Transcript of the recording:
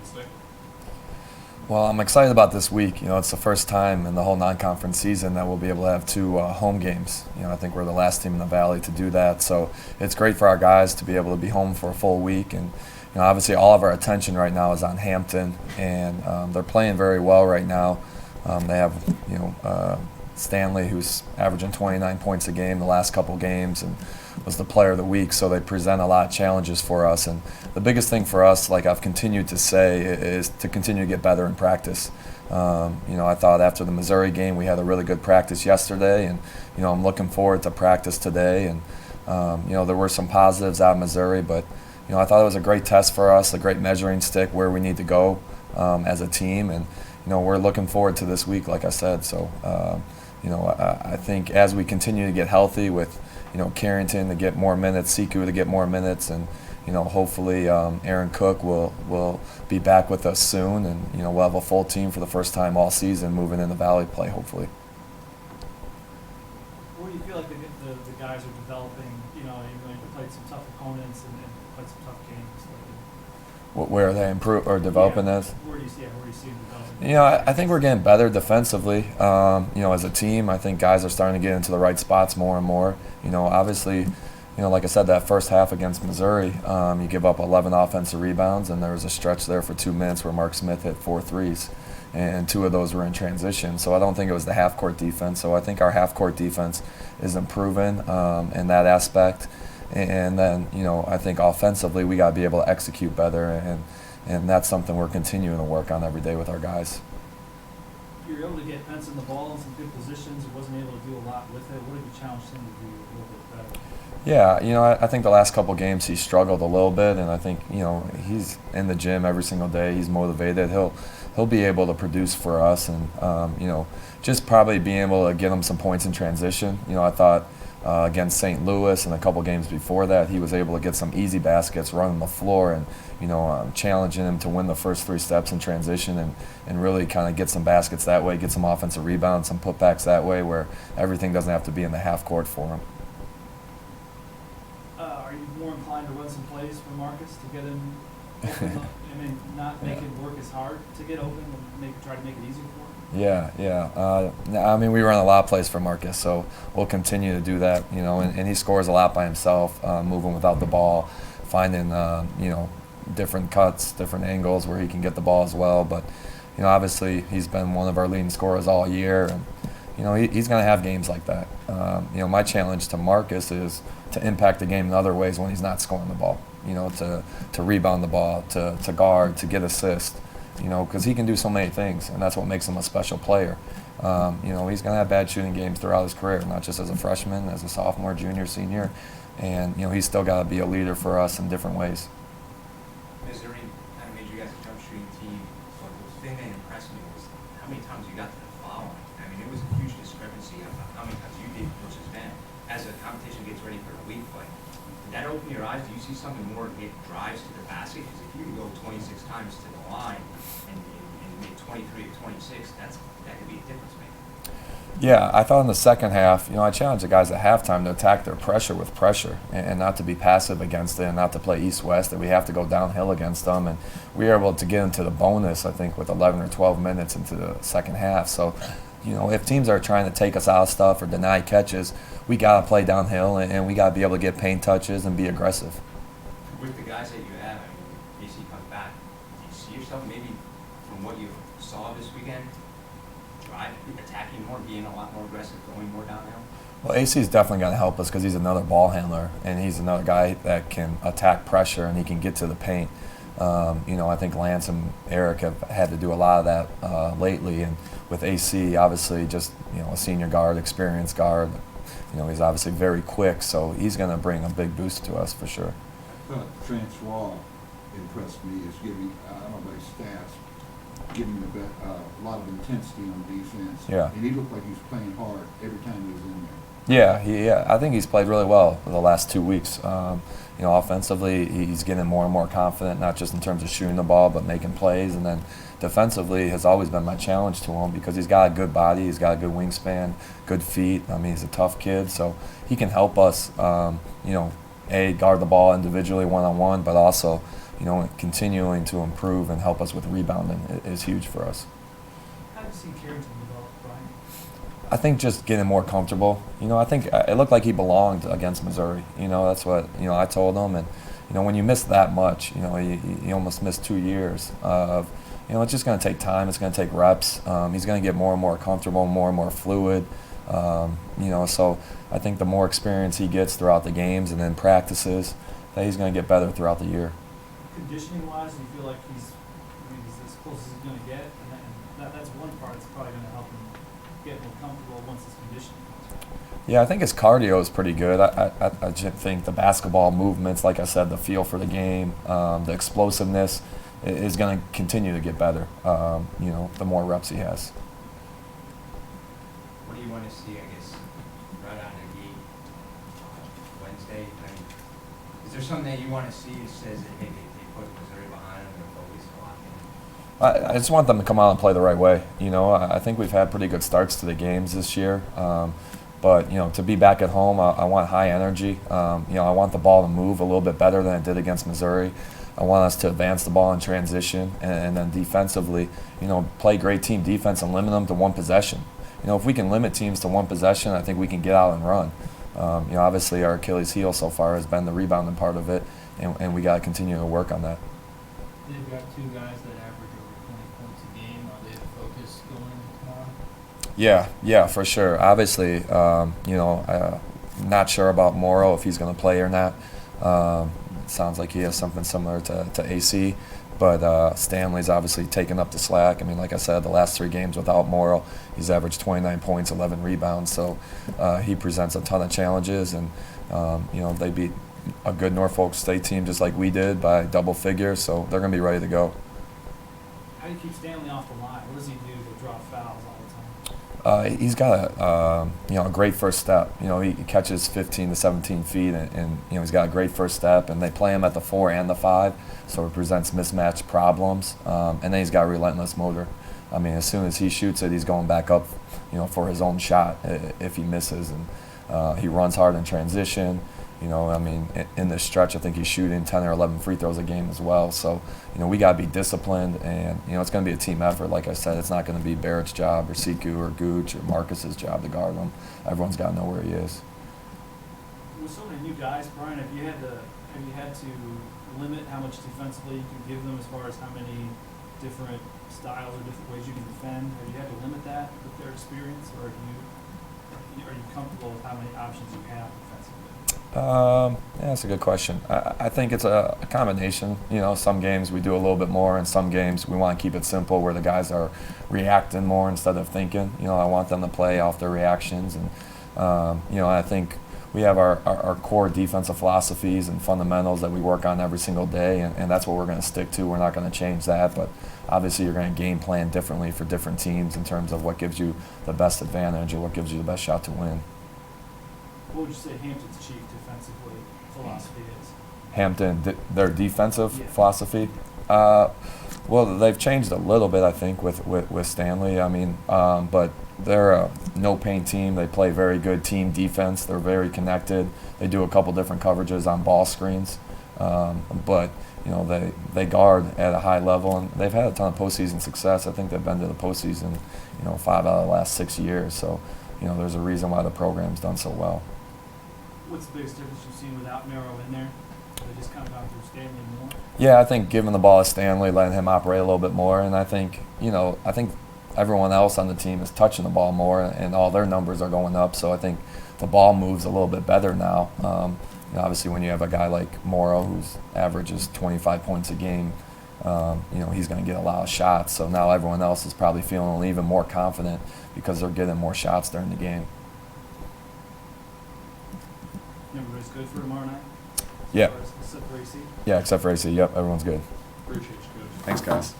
the stick? Well, I'm excited about this week. It's the first time in the whole non-conference season that we'll be able to have two home games. I think we're the last team in the Valley to do that. So it's great for our guys to be able to be home for a full week. And obviously all of our attention right now is on Hampton, and they're playing very well right now. They have, Stanley, who's averaging 29 points a game the last couple games and was the player of the week. So they present a lot of challenges for us. And the biggest thing for us, like I've continued to say, is to continue to get better in practice. I thought after the Missouri game we had a really good practice yesterday, and I'm looking forward to practice today. And there were some positives out of Missouri, but I thought it was a great test for us, a great measuring stick where we need to go as a team. And we're looking forward to this week, like I said. So I think as we continue to get healthy with Carrington to get more minutes, Siku to get more minutes, and hopefully Aaron Cook will be back with us soon, and we'll have a full team for the first time all season moving into Valley play, hopefully. Where do you feel like the guys are developing? Even though you've played some tough opponents and played some tough games. Where are they improve or developing as? Where do you see them developing? I think we're getting better defensively. As a team, I think guys are starting to get into the right spots more and more. Obviously, like I said, that first half against Missouri, you give up 11 offensive rebounds, and there was a stretch there for 2 minutes where Mark Smith hit 4 threes, and 2 of those were in transition. So I don't think it was the half-court defense. So I think our half-court defense is improving in that aspect. And then, I think offensively we got to be able to execute better, and that's something we're continuing to work on every day with our guys. You were able to get Benson the ball in some good positions. He wasn't able to do a lot with it. What did you challenge him to do a little bit better? Yeah, I think the last couple games he struggled a little bit, and I think he's in the gym every single day. He's motivated. He'll be able to produce for us, and just probably being able to get him some points in transition. I thought. Against St. Louis and a couple games before that, he was able to get some easy baskets running the floor, and challenging him to win the first 3 steps in transition, and really kind of get some baskets that way, get some offensive rebounds, some putbacks that way, where everything doesn't have to be in the half court for him. Are you more inclined to run some plays for Marcus to get him open up, not make him work as hard to get open, and try to make it easier for him? Yeah. We run a lot of plays for Marcus, so we'll continue to do that. And he scores a lot by himself, moving without the ball, finding different cuts, different angles where he can get the ball as well. But obviously he's been one of our leading scorers all year, and he's going to have games like that. My challenge to Marcus is to impact the game in other ways when he's not scoring the ball. To rebound the ball, to guard, to get assists. Because he can do so many things, and that's what makes him a special player. He's going to have bad shooting games throughout his career, not just as a freshman, as a sophomore, junior, senior, and he's still got to be a leader for us in different ways. Missouri kind of made you guys a jump shooting team, but the thing that impressed me was how many times you got to the foul line. It was a huge discrepancy of how many times you did versus Ben. As the competition gets ready for the week play, did that open your eyes? Do you see something more get drives to the basket? Because if you can go 26 times to the line and make 23 to 26, that could be a difference maker. Yeah, I thought in the second half, I challenged the guys at halftime to attack their pressure with pressure, and not to be passive against it, and not to play east-west, that we have to go downhill against them. And we were able to get into the bonus, I think, with 11 or 12 minutes into the second half. So, if teams are trying to take us out of stuff or deny catches, we got to play downhill, and we got to be able to get paint touches and be aggressive. With the guys that you have, AC comes back, do you see yourself maybe from what you saw this weekend, attacking more, being a lot more aggressive, going more downhill? Well, AC is definitely going to help us because he's another ball handler, and he's another guy that can attack pressure, and he can get to the paint. I think Lance and Eric have had to do a lot of that lately, and with AC, obviously just a senior guard, experienced guard, he's obviously very quick, so he's going to bring a big boost to us for sure. I thought Francois impressed me as giving, I don't know about his stats, giving a lot of intensity on defense. Yeah. And he looked like he was playing hard every time he was in there. Yeah, I think he's played really well the last 2 weeks. Offensively, he's getting more and more confident, not just in terms of shooting the ball, but making plays. And then defensively has always been my challenge to him because he's got a good body, he's got a good wingspan, good feet. He's a tough kid, so he can help us, guard the ball individually one-on-one, but also, continuing to improve and help us with rebounding is huge for us. How do you see Carrington develop, Brian? I think just getting more comfortable. I think it looked like he belonged against Missouri. That's what I told him. And when you miss that much, you almost missed 2 years of. It's just going to take time. It's going to take reps. He's going to get more and more comfortable, more and more fluid. So I think the more experience he gets throughout the games and then practices, that he's going to get better throughout the year. Conditioning-wise, do you feel like he's as close as he's going to get? And that's one part that's probably going to help him get more comfortable once his conditioning comes back. Yeah, I think his cardio is pretty good. I just think the basketball movements, like I said, the feel for the game, the explosiveness is going to continue to get better, the more reps he has. What do you want to see, I guess, right out of the gate Wednesday? Is there something that you want to see that says that, hey, they put Missouri behind them, they're focused a lot in? I just want them to come out and play the right way. I think we've had pretty good starts to the games this year. But, to be back at home, I want high energy. I want the ball to move a little bit better than it did against Missouri. I want us to advance the ball in transition and then defensively, play great team defense and limit them to one possession. If we can limit teams to one possession, I think we can get out and run. Obviously our Achilles heel so far has been the rebounding part of it, and we got to continue to work on that. They've got two guys that average over 20 points a game. Are they the focus going into tomorrow? Yeah, for sure. Obviously, not sure about Morrow if he's going to play or not. Sounds like he has something similar to AC, but Stanley's obviously taken up the slack. Like I said, the last 3 games without Morrow, he's averaged 29 points, 11 rebounds, so he presents a ton of challenges, and they beat a good Norfolk State team just like we did by double figures, so they're going to be ready to go. How do you keep Stanley off the line? What does he do to draw fouls all the time? He's got a great first step. He catches 15 to 17 feet, and he's got a great first step. And they play him at the 4 and the 5, so it presents mismatch problems. And then he's got a relentless motor. As soon as he shoots it, he's going back up, for his own shot if he misses. And he runs hard in transition. In this stretch, I think he's shooting 10 or 11 free throws a game as well. So, we got to be disciplined, and, it's going to be a team effort. Like I said, it's not going to be Barrett's job or Siku or Gooch or Marcus's job to guard him. Everyone's got to know where he is. With so many new guys, Brian, have you had to limit how much defensively you can give them as far as how many different styles or different ways you can defend? Have you had to limit that with their experience, or are you comfortable with how many options you have defensively? Yeah, that's a good question. I think it's a combination. Some games we do a little bit more, and some games we want to keep it simple where the guys are reacting more instead of thinking. I want them to play off their reactions, and I think we have our core defensive philosophies and fundamentals that we work on every single day, and that's what we're going to stick to. We're not going to change that, but obviously you're going to game plan differently for different teams in terms of what gives you the best advantage or what gives you the best shot to win. What would you say Hampton's chief defensively philosophy is? Hampton, their defensive Yeah. philosophy? Well, they've changed a little bit, I think, with Stanley. But they're a no-paint team. They play very good team defense. They're very connected. They do a couple different coverages on ball screens. But they guard at a high level, and they've had a ton of postseason success. I think they've been to the postseason, 5 out of the last 6 years. So, there's a reason why the program's done so well. What's the biggest difference you've seen without Merrill in there? They just kind of gone through Stanley more? Yeah, I think giving the ball to Stanley, letting him operate a little bit more, and I think everyone else on the team is touching the ball more, and all their numbers are going up. So I think the ball moves a little bit better now. Obviously, when you have a guy like Morrow, whose average is 25 points a game, he's going to get a lot of shots. So now everyone else is probably feeling even more confident because they're getting more shots during the game. Everybody's good for tomorrow night? Yeah. Except for AC? Yeah, except for AC. Yep, everyone's good. Appreciate you, Coach. Thanks, guys.